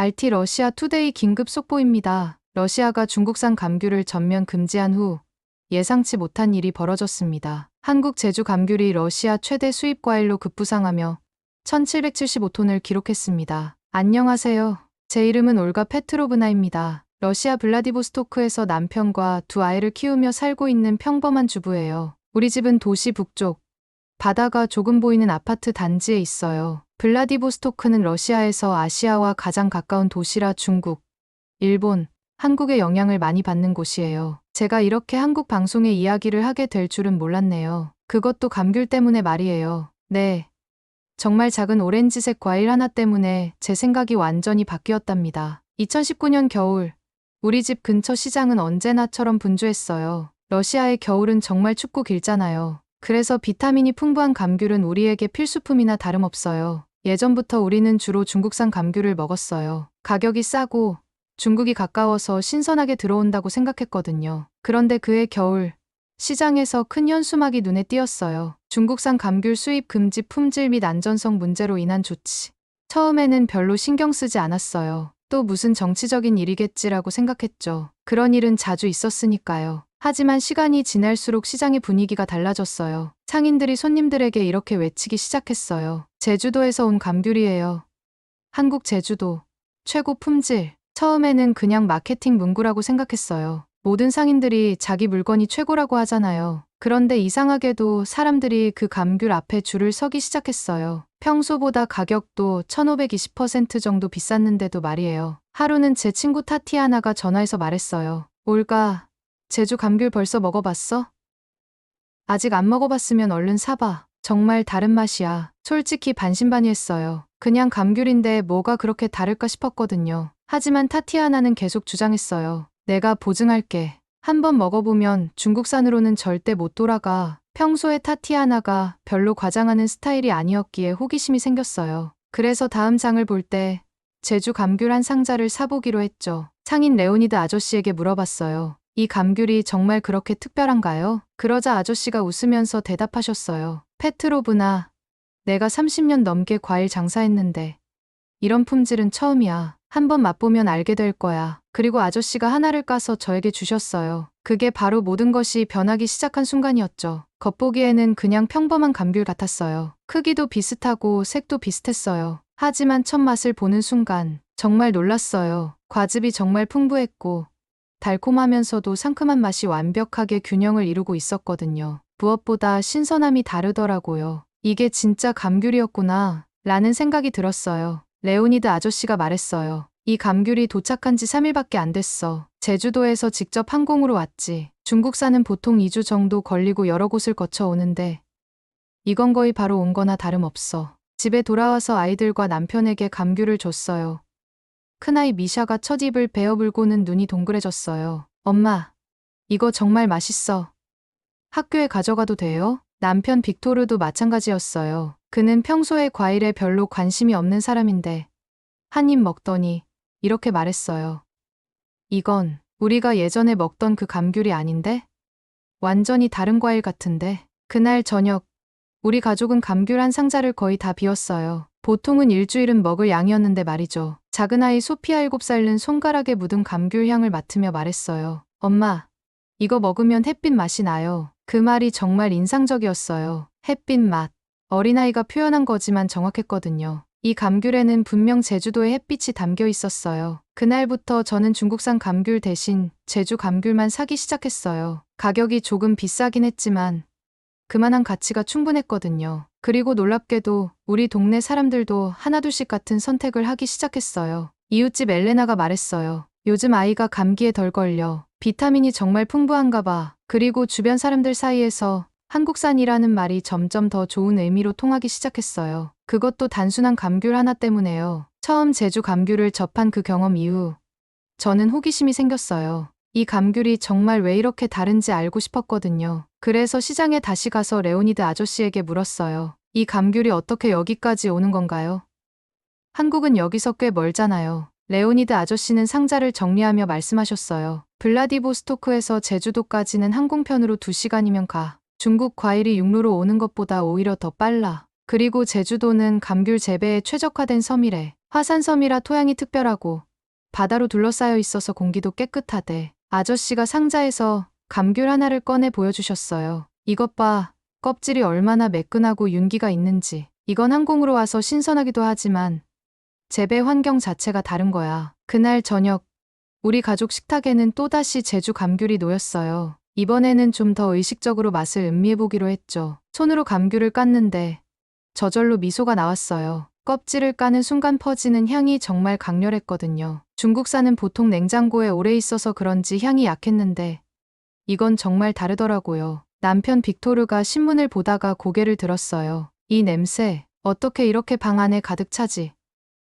RT 러시아 투데이 긴급 속보입니다. 러시아가 중국산 감귤을 전면 금지한 후 예상치 못한 일이 벌어졌습니다. 한국 제주 감귤이 러시아 최대 수입 과일로 급부상하며 1775톤을 기록했습니다. 안녕하세요. 제 이름은 올가 페트로브나입니다. 러시아 블라디보스토크에서 남편과 두 아이를 키우며 살고 있는 평범한 주부예요. 우리 집은 도시 북쪽, 바다가 조금 보이는 아파트 단지에 있어요. 블라디보스토크는 러시아에서 아시아와 가장 가까운 도시라 중국, 일본, 한국의 영향을 많이 받는 곳이에요. 제가 이렇게 한국 방송에 이야기를 하게 될 줄은 몰랐네요. 그것도 감귤 때문에 말이에요. 네. 정말 작은 오렌지색 과일 하나 때문에 제 생각이 완전히 바뀌었답니다. 2019년 겨울, 우리 집 근처 시장은 언제나처럼 분주했어요. 러시아의 겨울은 정말 춥고 길잖아요. 그래서 비타민이 풍부한 감귤은 우리에게 필수품이나 다름없어요. 예전부터 우리는 주로 중국산 감귤을 먹었어요. 가격이 싸고 중국이 가까워서 신선하게 들어온다고 생각했거든요. 그런데 그해 겨울, 시장에서 큰 현수막이 눈에 띄었어요. 중국산 감귤 수입 금지 품질 및 안전성 문제로 인한 조치. 처음에는 별로 신경 쓰지 않았어요. 또 무슨 정치적인 일이겠지라고 생각했죠. 그런 일은 자주 있었으니까요. 하지만 시간이 지날수록 시장의 분위기가 달라졌어요. 상인들이 손님들에게 이렇게 외치기 시작했어요. 제주도에서 온 감귤이에요. 한국 제주도. 최고 품질. 처음에는 그냥 마케팅 문구라고 생각했어요. 모든 상인들이 자기 물건이 최고라고 하잖아요. 그런데 이상하게도 사람들이 그 감귤 앞에 줄을 서기 시작했어요. 평소보다 가격도 1520% 정도 비쌌는데도 말이에요. 하루는 제 친구 타티아나가 전화해서 말했어요. 올가, 제주 감귤 벌써 먹어봤어? 아직 안 먹어봤으면 얼른 사봐. 정말 다른 맛이야. 솔직히 반신반의했어요. 그냥 감귤인데 뭐가 그렇게 다를까 싶었거든요. 하지만 타티아나는 계속 주장했어요. 내가 보증할게. 한번 먹어보면 중국산으로는 절대 못 돌아가. 평소에 타티아나가 별로 과장하는 스타일이 아니었기에 호기심이 생겼어요. 그래서 다음 장을 볼 때 제주 감귤 한 상자를 사보기로 했죠. 상인 레오니드 아저씨에게 물어봤어요. 이 감귤이 정말 그렇게 특별한가요? 그러자 아저씨가 웃으면서 대답하셨어요. 페트로브나, 내가 30년 넘게 과일 장사했는데 이런 품질은 처음이야. 한번 맛보면 알게 될 거야. 그리고 아저씨가 하나를 까서 저에게 주셨어요. 그게 바로 모든 것이 변하기 시작한 순간이었죠. 겉보기에는 그냥 평범한 감귤 같았어요. 크기도 비슷하고 색도 비슷했어요. 하지만 첫 맛을 보는 순간 정말 놀랐어요. 과즙이 정말 풍부했고 달콤하면서도 상큼한 맛이 완벽하게 균형을 이루고 있었거든요. 무엇보다 신선함이 다르더라고요. 이게 진짜 감귤이었구나 라는 생각이 들었어요. 레오니드 아저씨가 말했어요. 이 감귤이 도착한 지 3일밖에 안 됐어. 제주도에서 직접 항공으로 왔지. 중국산은 보통 2주 정도 걸리고 여러 곳을 거쳐 오는데 이건 거의 바로 온 거나 다름없어. 집에 돌아와서 아이들과 남편에게 감귤을 줬어요. 큰아이 미샤가 첫 입을 베어물고는 눈이 동그래졌어요. 엄마, 이거 정말 맛있어. 학교에 가져가도 돼요? 남편 빅토르도 마찬가지였어요. 그는 평소에 과일에 별로 관심이 없는 사람인데 한 입 먹더니 이렇게 말했어요. 이건 우리가 예전에 먹던 그 감귤이 아닌데? 완전히 다른 과일 같은데? 그날 저녁, 우리 가족은 감귤 한 상자를 거의 다 비웠어요. 보통은 일주일은 먹을 양이었는데 말이죠. 작은 아이 소피아 7살은 손가락에 묻은 감귤 향을 맡으며 말했어요. 엄마, 이거 먹으면 햇빛 맛이 나요. 그 말이 정말 인상적이었어요. 햇빛 맛. 어린아이가 표현한 거지만 정확했거든요. 이 감귤에는 분명 제주도의 햇빛이 담겨 있었어요. 그날부터 저는 중국산 감귤 대신 제주 감귤만 사기 시작했어요. 가격이 조금 비싸긴 했지만 그만한 가치가 충분했거든요. 그리고 놀랍게도 우리 동네 사람들도 하나둘씩 같은 선택을 하기 시작했어요. 이웃집 엘레나가 말했어요. 요즘 아이가 감기에 덜 걸려. 비타민이 정말 풍부한가 봐. 그리고 주변 사람들 사이에서 한국산이라는 말이 점점 더 좋은 의미로 통하기 시작했어요. 그것도 단순한 감귤 하나 때문에요. 처음 제주 감귤을 접한 그 경험 이후 저는 호기심이 생겼어요. 이 감귤이 정말 왜 이렇게 다른지 알고 싶었거든요. 그래서 시장에 다시 가서 레오니드 아저씨에게 물었어요. 이 감귤이 어떻게 여기까지 오는 건가요? 한국은 여기서 꽤 멀잖아요. 레오니드 아저씨는 상자를 정리하며 말씀하셨어요. 블라디보스토크에서 제주도까지는 항공편으로 2시간이면 가. 중국 과일이 육로로 오는 것보다 오히려 더 빨라. 그리고 제주도는 감귤 재배에 최적화된 섬이래. 화산섬이라 토양이 특별하고 바다로 둘러싸여 있어서 공기도 깨끗하대. 아저씨가 상자에서 감귤 하나를 꺼내 보여주셨어요. 이것 봐. 껍질이 얼마나 매끈하고 윤기가 있는지. 이건 항공으로 와서 신선하기도 하지만 재배 환경 자체가 다른 거야. 그날 저녁 우리 가족 식탁에는 또다시 제주 감귤이 놓였어요. 이번에는 좀 더 의식적으로 맛을 음미해보기로 했죠. 손으로 감귤을 깠는데 저절로 미소가 나왔어요. 껍질을 까는 순간 퍼지는 향이 정말 강렬했거든요. 중국산은 보통 냉장고에 오래 있어서 그런지 향이 약했는데 이건 정말 다르더라고요. 남편 빅토르가 신문을 보다가 고개를 들었어요. 이 냄새, 어떻게 이렇게 방 안에 가득 차지?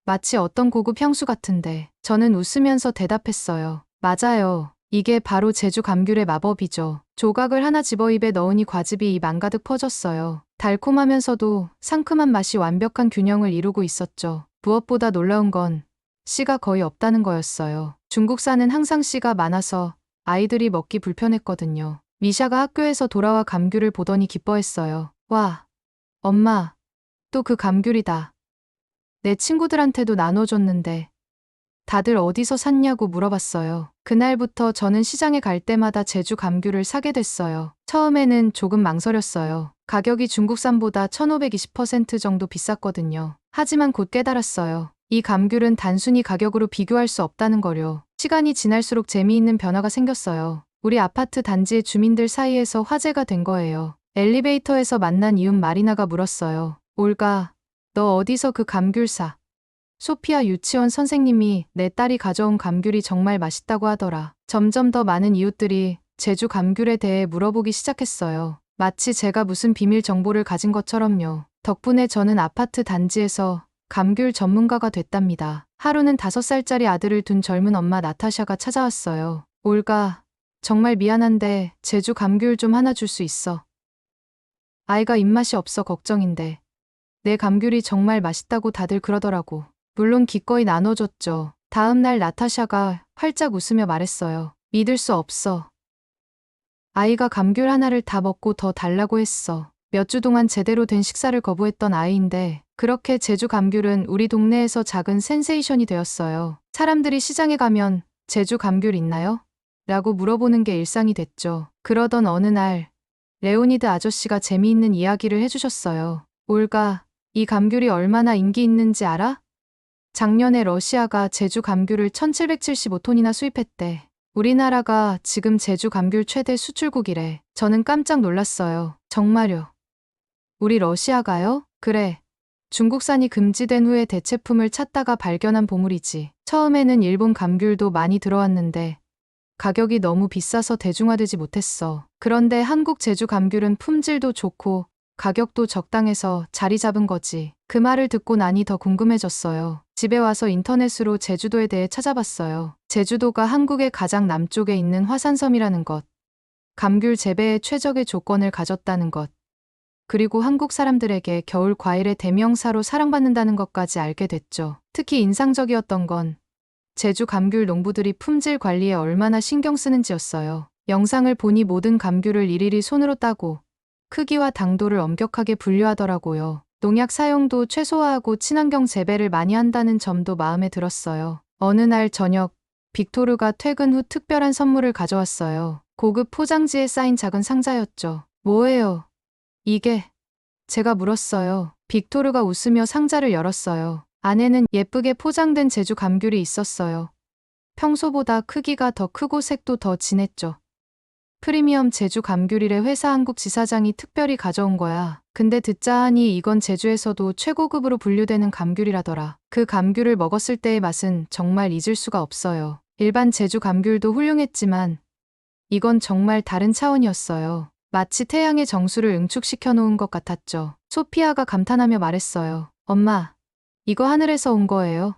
마치 어떤 고급 향수 같은데. 저는 웃으면서 대답했어요. 맞아요. 이게 바로 제주 감귤의 마법이죠. 조각을 하나 집어 입에 넣으니 과즙이 입 안가득 퍼졌어요. 달콤하면서도 상큼한 맛이 완벽한 균형을 이루고 있었죠. 무엇보다 놀라운 건 씨가 거의 없다는 거였어요. 중국산은 항상 씨가 많아서 아이들이 먹기 불편했거든요. 미샤가 학교에서 돌아와 감귤을 보더니 기뻐했어요. 와, 엄마, 또 그 감귤이다. 내 친구들한테도 나눠줬는데 다들 어디서 샀냐고 물어봤어요. 그날부터 저는 시장에 갈 때마다 제주 감귤을 사게 됐어요. 처음에는 조금 망설였어요. 가격이 중국산보다 1520% 정도 비쌌거든요. 하지만 곧 깨달았어요. 이 감귤은 단순히 가격으로 비교할 수 없다는 거요. 시간이 지날수록 재미있는 변화가 생겼어요. 우리 아파트 단지의 주민들 사이에서 화제가 된 거예요. 엘리베이터에서 만난 이웃 마리나가 물었어요. 올가, 너 어디서 그 감귤 사? 소피아 유치원 선생님이 내 딸이 가져온 감귤이 정말 맛있다고 하더라. 점점 더 많은 이웃들이 제주 감귤에 대해 물어보기 시작했어요. 마치 제가 무슨 비밀 정보를 가진 것처럼요. 덕분에 저는 아파트 단지에서 감귤 전문가가 됐답니다. 하루는 5살짜리 아들을 둔 젊은 엄마 나타샤가 찾아왔어요. 올가, 정말 미안한데 제주 감귤 좀 하나 줄 수 있어? 아이가 입맛이 없어 걱정인데. 내 감귤이 정말 맛있다고 다들 그러더라고. 물론 기꺼이 나눠줬죠. 다음 날 나타샤가 활짝 웃으며 말했어요. 믿을 수 없어. 아이가 감귤 하나를 다 먹고 더 달라고 했어. 몇 주 동안 제대로 된 식사를 거부했던 아이인데 그렇게 제주 감귤은 우리 동네에서 작은 센세이션이 되었어요. 사람들이 시장에 가면 제주 감귤 있나요? 라고 물어보는 게 일상이 됐죠. 그러던 어느 날 레오니드 아저씨가 재미있는 이야기를 해주셨어요. 올가, 이 감귤이 얼마나 인기 있는지 알아? 작년에 러시아가 제주 감귤을 1775톤이나 수입했대. 우리나라가 지금 제주 감귤 최대 수출국이래. 저는 깜짝 놀랐어요. 정말요? 우리 러시아가요? 그래. 중국산이 금지된 후에 대체품을 찾다가 발견한 보물이지. 처음에는 일본 감귤도 많이 들어왔는데 가격이 너무 비싸서 대중화되지 못했어. 그런데 한국 제주 감귤은 품질도 좋고 가격도 적당해서 자리 잡은 거지. 그 말을 듣고 나니 더 궁금해졌어요. 집에 와서 인터넷으로 제주도에 대해 찾아봤어요. 제주도가 한국의 가장 남쪽에 있는 화산섬이라는 것, 감귤 재배에 최적의 조건을 가졌다는 것, 그리고 한국 사람들에게 겨울 과일의 대명사로 사랑받는다는 것까지 알게 됐죠. 특히 인상적이었던 건 제주 감귤 농부들이 품질 관리에 얼마나 신경 쓰는지였어요. 영상을 보니 모든 감귤을 일일이 손으로 따고 크기와 당도를 엄격하게 분류하더라고요. 농약 사용도 최소화하고 친환경 재배를 많이 한다는 점도 마음에 들었어요. 어느 날 저녁, 빅토르가 퇴근 후 특별한 선물을 가져왔어요. 고급 포장지에 쌓인 작은 상자였죠. 뭐예요? 이게? 제가 물었어요. 빅토르가 웃으며 상자를 열었어요. 안에는 예쁘게 포장된 제주 감귤이 있었어요. 평소보다 크기가 더 크고 색도 더 진했죠. 프리미엄 제주 감귤이래. 회사 한국 지사장이 특별히 가져온 거야. 근데 듣자 하니 이건 제주에서도 최고급으로 분류되는 감귤이라더라. 그 감귤을 먹었을 때의 맛은 정말 잊을 수가 없어요. 일반 제주 감귤도 훌륭했지만 이건 정말 다른 차원이었어요. 마치 태양의 정수를 응축시켜 놓은 것 같았죠. 소피아가 감탄하며 말했어요. 엄마, 이거 하늘에서 온 거예요.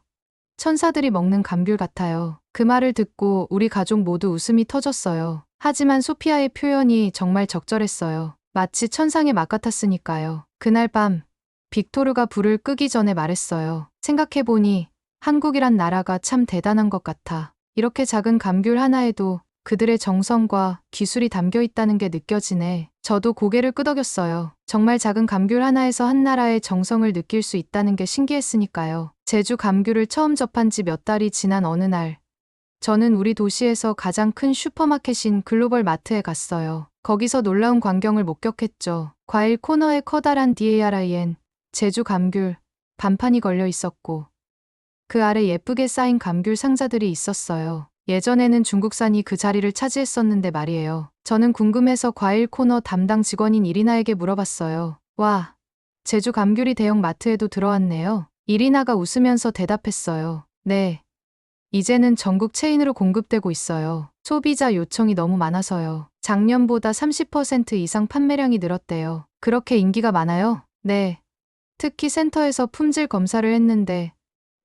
천사들이 먹는 감귤 같아요. 그 말을 듣고 우리 가족 모두 웃음이 터졌어요. 하지만 소피아의 표현이 정말 적절했어요. 마치 천상의 맛 같았으니까요. 그날 밤, 빅토르가 불을 끄기 전에 말했어요. 생각해보니 한국이란 나라가 참 대단한 것 같아. 이렇게 작은 감귤 하나에도 그들의 정성과 기술이 담겨 있다는 게 느껴지네. 저도 고개를 끄덕였어요. 정말 작은 감귤 하나에서 한 나라의 정성을 느낄 수 있다는 게 신기했으니까요. 제주 감귤을 처음 접한 지 몇 달이 지난 어느 날, 저는 우리 도시에서 가장 큰 슈퍼마켓인 글로벌 마트에 갔어요. 거기서 놀라운 광경을 목격했죠. 과일 코너에 커다란 DARIN, 제주 감귤, 반판이 걸려 있었고, 그 아래 예쁘게 쌓인 감귤 상자들이 있었어요. 예전에는 중국산이 그 자리를 차지했었는데 말이에요. 저는 궁금해서 과일 코너 담당 직원인 이리나에게 물어봤어요. 와, 제주 감귤이 대형 마트에도 들어왔네요. 이리나가 웃으면서 대답했어요. 네. 이제는 전국 체인으로 공급되고 있어요. 소비자 요청이 너무 많아서요. 작년보다 30% 이상 판매량이 늘었대요. 그렇게 인기가 많아요? 네. 특히 센터에서 품질 검사를 했는데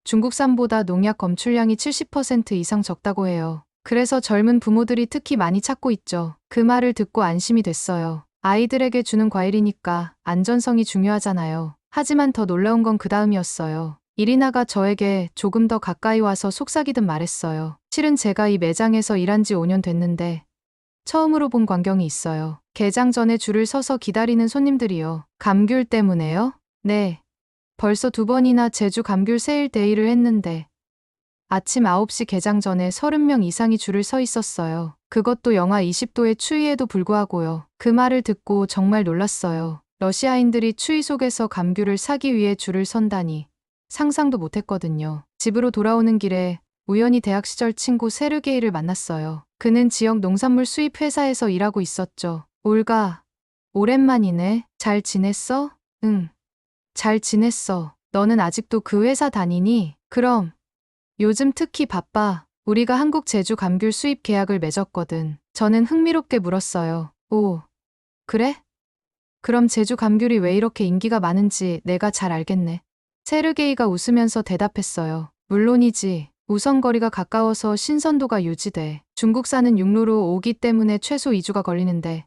중국산보다 농약 검출량이 70% 이상 적다고 해요. 그래서 젊은 부모들이 특히 많이 찾고 있죠. 그 말을 듣고 안심이 됐어요. 아이들에게 주는 과일이니까 안전성이 중요하잖아요. 하지만 더 놀라운 건 그 다음이었어요. 이리나가 저에게 조금 더 가까이 와서 속삭이듯 말했어요. 실은 제가 이 매장에서 일한 지 5년 됐는데 처음으로 본 광경이 있어요. 개장 전에 줄을 서서 기다리는 손님들이요. 감귤 때문에요? 네. 벌써 2번이나 제주 감귤 세일 데이를 했는데 아침 9시 개장 전에 30명 이상이 줄을 서 있었어요. 그것도 영하 20도의 추위에도 불구하고요. 그 말을 듣고 정말 놀랐어요. 러시아인들이 추위 속에서 감귤을 사기 위해 줄을 선다니 상상도 못했거든요. 집으로 돌아오는 길에 우연히 대학 시절 친구 세르게이를 만났어요. 그는 지역 농산물 수입 회사에서 일하고 있었죠. 올가, 오랜만이네. 잘 지냈어? 응. 잘 지냈어. 너는 아직도 그 회사 다니니? 그럼. 요즘 특히 바빠. 우리가 한국 제주 감귤 수입 계약을 맺었거든. 저는 흥미롭게 물었어요. 오, 그래? 그럼 제주 감귤이 왜 이렇게 인기가 많은지 내가 잘 알겠네. 세르게이가 웃으면서 대답했어요. 물론이지. 우선 거리가 가까워서 신선도가 유지돼. 중국산은 육로로 오기 때문에 최소 2주가 걸리는데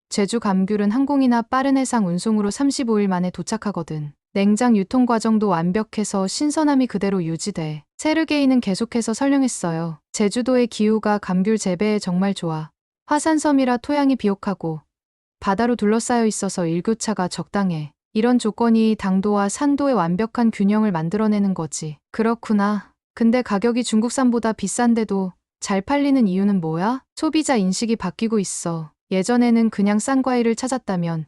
제주 감귤은 항공이나 빠른 해상 운송으로 35일 만에 도착하거든. 냉장 유통 과정도 완벽해서 신선함이 그대로 유지돼. 세르게이는 계속해서 설명했어요. 제주도의 기후가 감귤 재배에 정말 좋아. 화산섬이라 토양이 비옥하고 바다로 둘러싸여 있어서 일교차가 적당해. 이런 조건이 당도와 산도의 완벽한 균형을 만들어내는 거지. 그렇구나. 근데 가격이 중국산보다 비싼데도 잘 팔리는 이유는 뭐야? 소비자 인식이 바뀌고 있어. 예전에는 그냥 싼 과일을 찾았다면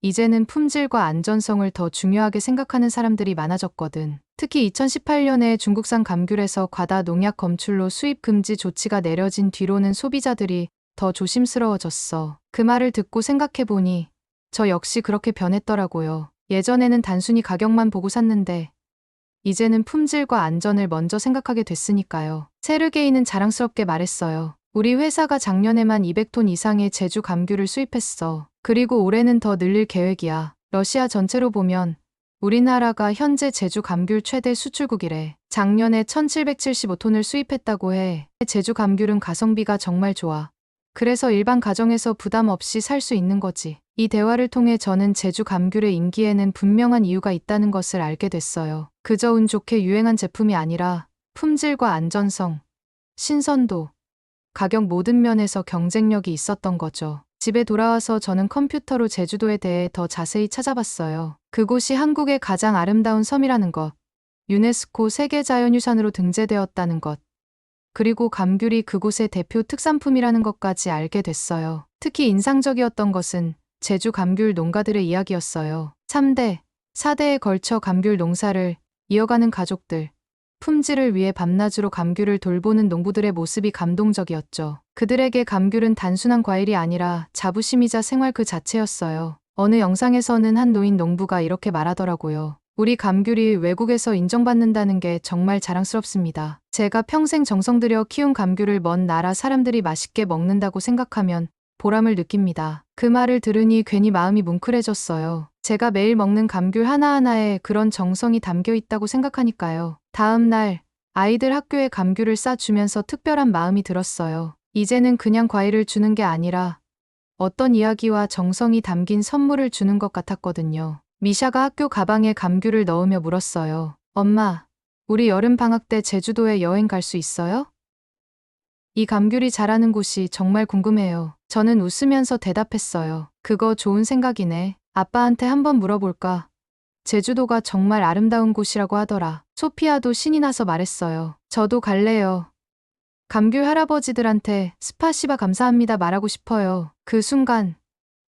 이제는 품질과 안전성을 더 중요하게 생각하는 사람들이 많아졌거든. 특히 2018년에 중국산 감귤에서 과다 농약 검출로 수입 금지 조치가 내려진 뒤로는 소비자들이 더 조심스러워졌어. 그 말을 듣고 생각해보니 저 역시 그렇게 변했더라고요. 예전에는 단순히 가격만 보고 샀는데 이제는 품질과 안전을 먼저 생각하게 됐으니까요. 세르게이는 자랑스럽게 말했어요. 우리 회사가 작년에만 200톤 이상의 제주 감귤을 수입했어. 그리고 올해는 더 늘릴 계획이야. 러시아 전체로 보면 우리나라가 현재 제주 감귤 최대 수출국이래. 작년에 1775톤을 수입했다고 해. 제주 감귤은 가성비가 정말 좋아. 그래서 일반 가정에서 부담 없이 살 수 있는 거지. 이 대화를 통해 저는 제주 감귤의 인기에는 분명한 이유가 있다는 것을 알게 됐어요. 그저 운 좋게 유행한 제품이 아니라 품질과 안전성, 신선도, 가격 모든 면에서 경쟁력이 있었던 거죠. 집에 돌아와서 저는 컴퓨터로 제주도에 대해 더 자세히 찾아봤어요. 그곳이 한국의 가장 아름다운 섬이라는 것, 유네스코 세계자연유산으로 등재되었다는 것, 그리고 감귤이 그곳의 대표 특산품이라는 것까지 알게 됐어요. 특히 인상적이었던 것은 제주 감귤 농가들의 이야기였어요. 3대, 4대에 걸쳐 감귤 농사를 이어가는 가족들, 품질을 위해 밤낮으로 감귤을 돌보는 농부들의 모습이 감동적이었죠. 그들에게 감귤은 단순한 과일이 아니라 자부심이자 생활 그 자체였어요. 어느 영상에서는 한 노인 농부가 이렇게 말하더라고요. 우리 감귤이 외국에서 인정받는다는 게 정말 자랑스럽습니다. 제가 평생 정성 들여 키운 감귤을 먼 나라 사람들이 맛있게 먹는다고 생각하면 보람을 느낍니다. 그 말을 들으니 괜히 마음이 뭉클해졌어요. 제가 매일 먹는 감귤 하나하나에 그런 정성이 담겨 있다고 생각하니까요. 다음 날 아이들 학교에 감귤을 싸주면서 특별한 마음이 들었어요. 이제는 그냥 과일을 주는 게 아니라 어떤 이야기와 정성이 담긴 선물을 주는 것 같았거든요. 미샤가 학교 가방에 감귤을 넣으며 물었어요. 엄마, 우리 여름 방학 때 제주도에 여행 갈 수 있어요? 이 감귤이 자라는 곳이 정말 궁금해요. 저는 웃으면서 대답했어요. 그거 좋은 생각이네. 아빠한테 한번 물어볼까? 제주도가 정말 아름다운 곳이라고 하더라. 소피아도 신이 나서 말했어요. 저도 갈래요. 감귤 할아버지들한테 스파시바 감사합니다 말하고 싶어요. 그 순간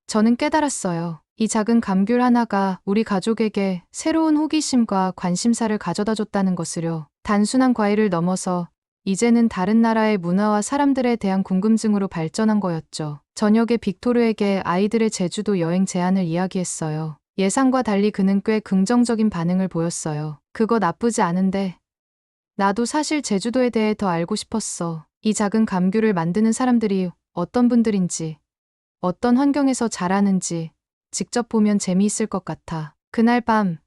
저는 깨달았어요. 이 작은 감귤 하나가 우리 가족에게 새로운 호기심과 관심사를 가져다 줬다는 것을요. 단순한 과일을 넘어서 이제는 다른 나라의 문화와 사람들에 대한 궁금증으로 발전한 거였죠. 저녁에 빅토르에게 아이들의 제주도 여행 제안을 이야기했어요. 예상과 달리 그는 꽤 긍정적인 반응을 보였어요. 그거 나쁘지 않은데 나도 사실 제주도에 대해 더 알고 싶었어. 이 작은 감귤을 만드는 사람들이 어떤 분들인지, 어떤 환경에서 자라는지 직접 보면 재미있을 것 같아. 그날 밤,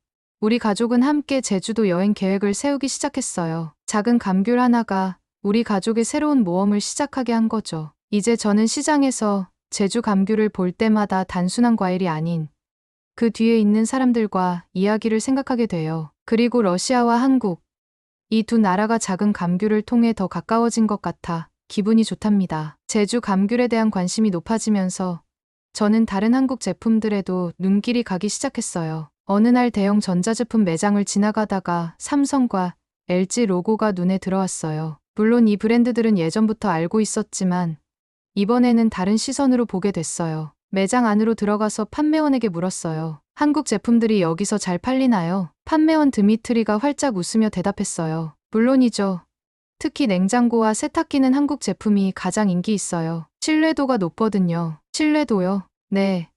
우리 가족은 함께 제주도 여행 계획을 세우기 시작했어요. 작은 감귤 하나가 우리 가족의 새로운 모험을 시작하게 한 거죠. 이제 저는 시장에서 제주 감귤을 볼 때마다 단순한 과일이 아닌 그 뒤에 있는 사람들과 이야기를 생각하게 돼요. 그리고 러시아와 한국, 이 두 나라가 작은 감귤을 통해 더 가까워진 것 같아 기분이 좋답니다. 제주 감귤에 대한 관심이 높아지면서 저는 다른 한국 제품들에도 눈길이 가기 시작했어요. 어느 날 대형 전자제품 매장을 지나가다가 삼성과 LG 로고가 눈에 들어왔어요. 물론 이 브랜드들은 예전부터 알고 있었지만 이번에는 다른 시선으로 보게 됐어요. 매장 안으로 들어가서 판매원에게 물었어요. 한국 제품들이 여기서 잘 팔리나요? 판매원 드미트리가 활짝 웃으며 대답했어요. 물론이죠. 특히 냉장고와 세탁기는 한국 제품이 가장 인기 있어요. 신뢰도가 높거든요. 신뢰도요? 네.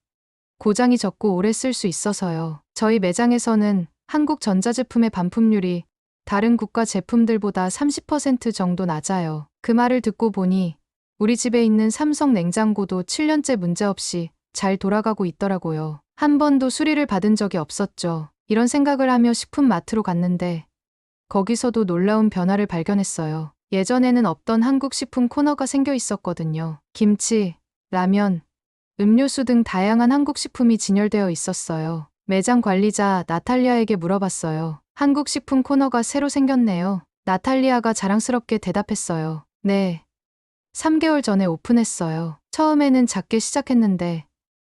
고장이 적고 오래 쓸 수 있어서요. 저희 매장에서는 한국 전자제품의 반품률이 다른 국가 제품들보다 30% 정도 낮아요. 그 말을 듣고 보니 우리 집에 있는 삼성 냉장고도 7년째 문제없이 잘 돌아가고 있더라고요. 한 번도 수리를 받은 적이 없었죠. 이런 생각을 하며 식품마트로 갔는데 거기서도 놀라운 변화를 발견했어요. 예전에는 없던 한국 식품 코너가 생겨 있었거든요. 김치, 라면, 음료수 등 다양한 한국 식품이 진열되어 있었어요. 매장 관리자 나탈리아에게 물어봤어요. 한국 식품 코너가 새로 생겼네요. 나탈리아가 자랑스럽게 대답했어요. 네. 3개월 전에 오픈했어요. 처음에는 작게 시작했는데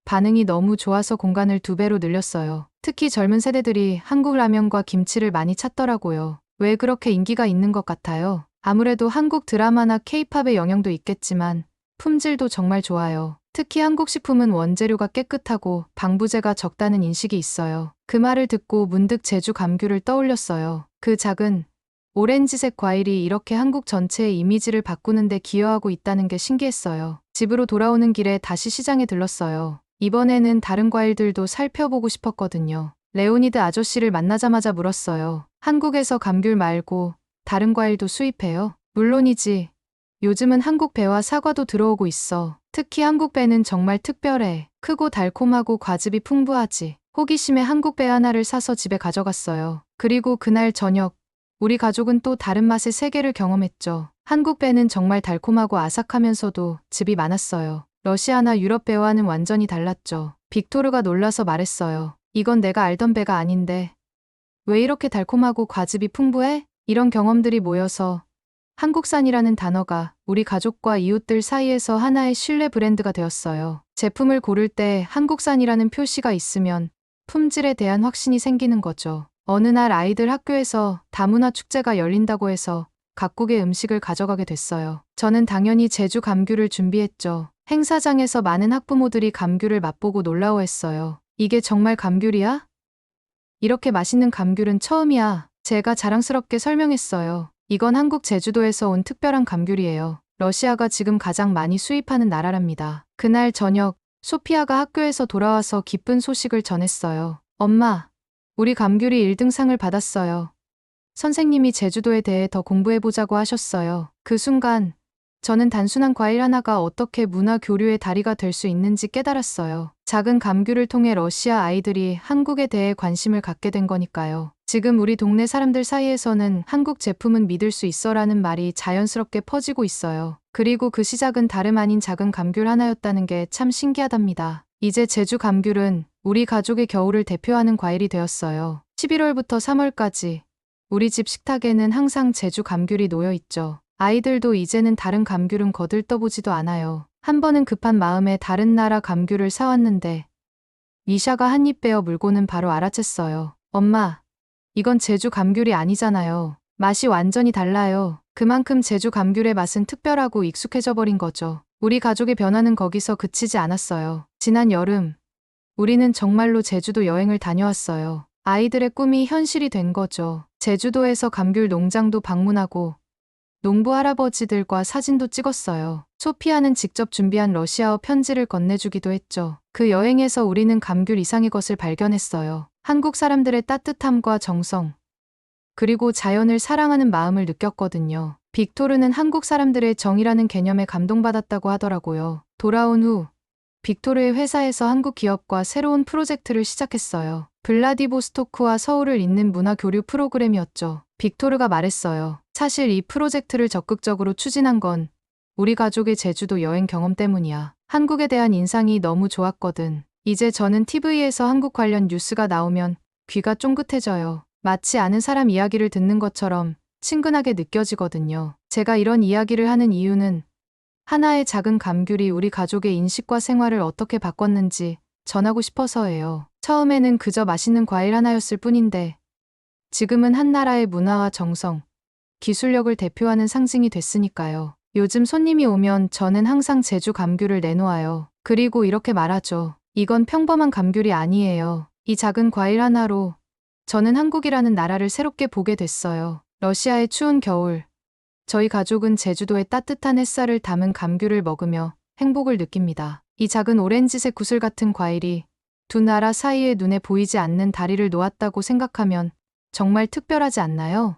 반응이 너무 좋아서 공간을 2배로 늘렸어요. 특히 젊은 세대들이 한국 라면과 김치를 많이 찾더라고요. 왜 그렇게 인기가 있는 것 같아요? 아무래도 한국 드라마나 케이팝의 영향도 있겠지만 품질도 정말 좋아요. 특히 한국 식품은 원재료가 깨끗하고 방부제가 적다는 인식이 있어요. 그 말을 듣고 문득 제주 감귤을 떠올렸어요. 그 작은 오렌지색 과일이 이렇게 한국 전체의 이미지를 바꾸는 데 기여하고 있다는 게 신기했어요. 집으로 돌아오는 길에 다시 시장에 들렀어요. 이번에는 다른 과일들도 살펴보고 싶었거든요. 레오니드 아저씨를 만나자마자 물었어요. 한국에서 감귤 말고 다른 과일도 수입해요? 물론이지. 요즘은 한국 배와 사과도 들어오고 있어. 특히 한국 배는 정말 특별해. 크고 달콤하고 과즙이 풍부하지. 호기심에 한국 배 하나를 사서 집에 가져갔어요. 그리고 그날 저녁 우리 가족은 또 다른 맛의 세계를 경험했죠. 한국 배는 정말 달콤하고 아삭하면서도 즙이 많았어요. 러시아나 유럽 배와는 완전히 달랐죠. 빅토르가 놀라서 말했어요. 이건 내가 알던 배가 아닌데 왜 이렇게 달콤하고 과즙이 풍부해? 이런 경험들이 모여서 한국산이라는 단어가 우리 가족과 이웃들 사이에서 하나의 신뢰 브랜드가 되었어요. 제품을 고를 때 한국산이라는 표시가 있으면 품질에 대한 확신이 생기는 거죠. 어느 날 아이들 학교에서 다문화 축제가 열린다고 해서 각국의 음식을 가져가게 됐어요. 저는 당연히 제주 감귤을 준비했죠. 행사장에서 많은 학부모들이 감귤을 맛보고 놀라워했어요. 이게 정말 감귤이야? 이렇게 맛있는 감귤은 처음이야. 제가 자랑스럽게 설명했어요. 이건 한국 제주도에서 온 특별한 감귤이에요. 러시아가 지금 가장 많이 수입하는 나라랍니다. 그날 저녁, 소피아가 학교에서 돌아와서 기쁜 소식을 전했어요. 엄마, 우리 감귤이 1등상을 받았어요. 선생님이 제주도에 대해 더 공부해보자고 하셨어요. 그 순간, 저는 단순한 과일 하나가 어떻게 문화 교류의 다리가 될 수 있는지 깨달았어요. 작은 감귤을 통해 러시아 아이들이 한국에 대해 관심을 갖게 된 거니까요. 지금 우리 동네 사람들 사이에서는 한국 제품은 믿을 수 있어라는 말이 자연스럽게 퍼지고 있어요. 그리고 그 시작은 다름 아닌 작은 감귤 하나였다는 게 참 신기하답니다. 이제 제주 감귤은 우리 가족의 겨울을 대표하는 과일이 되었어요. 11월부터 3월까지 우리 집 식탁에는 항상 제주 감귤이 놓여 있죠. 아이들도 이제는 다른 감귤은 거들떠보지도 않아요. 한 번은 급한 마음에 다른 나라 감귤을 사왔는데 미샤가 한 입 빼어 물고는 바로 알아챘어요. 엄마, 이건 제주 감귤이 아니잖아요. 맛이 완전히 달라요. 그만큼 제주 감귤의 맛은 특별하고 익숙해져 버린 거죠. 우리 가족의 변화는 거기서 그치지 않았어요. 지난 여름, 우리는 정말로 제주도 여행을 다녀왔어요. 아이들의 꿈이 현실이 된 거죠. 제주도에서 감귤 농장도 방문하고 농부 할아버지들과 사진도 찍었어요. 소피아는 직접 준비한 러시아어 편지를 건네주기도 했죠. 그 여행에서 우리는 감귤 이상의 것을 발견했어요. 한국 사람들의 따뜻함과 정성, 그리고 자연을 사랑하는 마음을 느꼈거든요. 빅토르는 한국 사람들의 정이라는 개념에 감동받았다고 하더라고요. 돌아온 후 빅토르의 회사에서 한국 기업과 새로운 프로젝트를 시작했어요. 블라디보스토크와 서울을 잇는 문화 교류 프로그램이었죠. 빅토르가 말했어요. 사실 이 프로젝트를 적극적으로 추진한 건 우리 가족의 제주도 여행 경험 때문이야. 한국에 대한 인상이 너무 좋았거든. 이제 저는 TV에서 한국 관련 뉴스가 나오면 귀가 쫑긋해져요. 마치 아는 사람 이야기를 듣는 것처럼 친근하게 느껴지거든요. 제가 이런 이야기를 하는 이유는 하나의 작은 감귤이 우리 가족의 인식과 생활을 어떻게 바꿨는지 전하고 싶어서예요. 처음에는 그저 맛있는 과일 하나였을 뿐인데 지금은 한 나라의 문화와 정성, 기술력을 대표하는 상징이 됐으니까요. 요즘 손님이 오면 저는 항상 제주 감귤을 내놓아요. 그리고 이렇게 말하죠. 이건 평범한 감귤이 아니에요. 이 작은 과일 하나로 저는 한국이라는 나라를 새롭게 보게 됐어요. 러시아의 추운 겨울, 저희 가족은 제주도의 따뜻한 햇살을 담은 감귤을 먹으며 행복을 느낍니다. 이 작은 오렌지색 구슬 같은 과일이 두 나라 사이에 눈에 보이지 않는 다리를 놓았다고 생각하면 정말 특별하지 않나요?